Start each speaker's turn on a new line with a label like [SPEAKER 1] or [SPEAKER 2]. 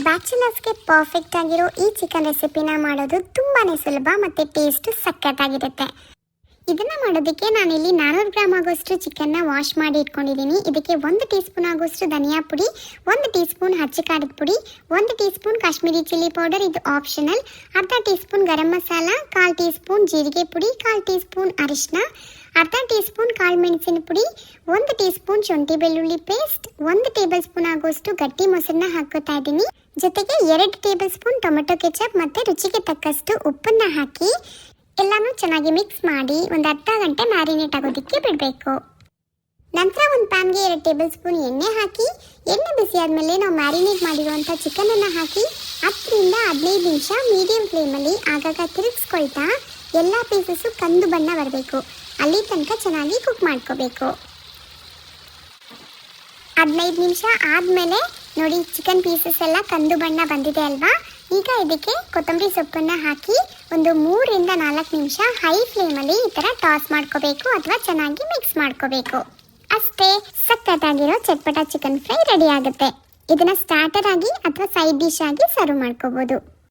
[SPEAKER 1] ಬ್ಯಾಚುಲರ್ಸ್ಗೆ perfect ಆಗಿರೋ ಈ chicken ರೆಸಿಪಿನ ಮಾಡೋದು ತುಂಬಾ ಸುಲಭ ಮತ್ತು ಟೇಸ್ಟು ಸಖತ್ತಾಗಿರುತ್ತೆ. ಇದನ್ನು ಮಾಡೋದಕ್ಕೆ ನಾನಿಲ್ಲಿ 400 ಗ್ರಾಮ್ ಆಗೋಷ್ಟು ಚಿಕನ್ನ ವಾಶ್ ಮಾಡಿ ಇಟ್ಕೊಂಡಿದ್ದೀನಿ. ಇದಕ್ಕೆ 1 ಟೀ ಸ್ಪೂನ್ ಆಗೋಷ್ಟು ಧನಿಯಾ ಪುಡಿ, 1 ಟೀ ಸ್ಪೂನ್ ಹಚ್ಚ ಖಾರದ ಪುಡಿ, 1 tea spoon Kashmiri chilli powder, ಇದು ಆಪ್ಷನಲ್, ಅರ್ಧ tea spoon garam masala, 1/4 tea spoon ಜೀರಿಗೆ ಪುಡಿ, 1/4 ಟೀ ಸ್ಪೂನ್ ಅರಿಶಿನ, ಅರ್ಧ ಟೀ ಸ್ಪೂನ್ ಕಾಳು ಮೆಣಸಿನ ಪುಡಿ, 1 ಟೀ ಸ್ಪೂನ್ ಶುಂಠಿ ಬೆಳ್ಳುಳ್ಳಿ ಪೇಸ್ಟ್, 1 ಟೇಬಲ್ ಸ್ಪೂನ್ ಆಗೋಷ್ಟು ಗಟ್ಟಿ ಮೊಸರನ್ನ ಹಾಕೋತಾ ಇದ್ದೀನಿ. ಜೊತೆಗೆ 2 ಟೇಬಲ್ ಸ್ಪೂನ್ ಟೊಮೆಟೊ ಕೆಚಪ್ ಮತ್ತು ರುಚಿಗೆ ತಕ್ಕಷ್ಟು ಉಪ್ಪನ್ನು ಹಾಕಿ ಎಲ್ಲನೂ ಚೆನ್ನಾಗಿ ಮಿಕ್ಸ್ ಮಾಡಿ ಒಂದು ಅರ್ಧ ಗಂಟೆ ಮ್ಯಾರಿನೇಟ್ ಆಗೋದಕ್ಕೆ ಬಿಡಬೇಕು. ನಂತರ ಒಂದು ಪ್ಯಾನ್ಗೆ 2 ಟೇಬಲ್ ಸ್ಪೂನ್ ಎಣ್ಣೆ ಹಾಕಿ, ಎಣ್ಣೆ ಬಿಸಿ ಆದಮೇಲೆ ನಾವು ಮ್ಯಾರಿನೇಟ್ ಮಾಡಿರುವಂಥ ಚಿಕನನ್ನು ಹಾಕಿ 10 ರಿಂದ 15 ನಿಮಿಷ ಮೀಡಿಯಂ ಫ್ಲೇಮಲ್ಲಿ ಆಗಾಗ ತಿರುಗಿಸ್ಕೊಳ್ತಾ ಎಲ್ಲ ಪೀಸಸ್ಸು ಕಂದು ಬಣ್ಣ ಬರಬೇಕು. ಅಲ್ಲಿ ತನಕ ಚೆನ್ನಾಗಿ ಕುಕ್ ಮಾಡ್ಕೋಬೇಕು. 15 ನಿಮಿಷ ಆದಮೇಲೆ ನೋಡಿ, ಚಿಕನ್ ಪೀಸಸ್ ಎಲ್ಲ ಕಂದು ಬಣ್ಣ ಬಂದಿದೆ ಅಲ್ವಾ. ಈಗ ಇದಕ್ಕೆ ಕೊತ್ತಂಬರಿ ಸೊಪ್ಪನ್ನು ಹಾಕಿ ಒಂದು 3 ರಿಂದ 4 ನಿಮಿಷ ಹೈ ಫ್ಲೇಮಲ್ಲಿ ಈ ಥರ ಟಾಸ್ ಮಾಡ್ಕೋಬೇಕು ಅಥವಾ ಚೆನ್ನಾಗಿ ಮಿಕ್ಸ್ ಮಾಡ್ಕೋಬೇಕು. ಅಷ್ಟೇ, ಸಖತ್ತಾಗಿರೋ ಚಟ್ಪಟ ಚಿಕನ್ ಫ್ರೈ ರೆಡಿ ಆಗುತ್ತೆ. ಇದನ್ನು ಸ್ಟಾರ್ಟರ್ ಆಗಿ ಅಥವಾ ಸೈಡ್ ಡಿಶ್ ಆಗಿ ಸರ್ವ್ ಮಾಡ್ಕೋಬೋದು.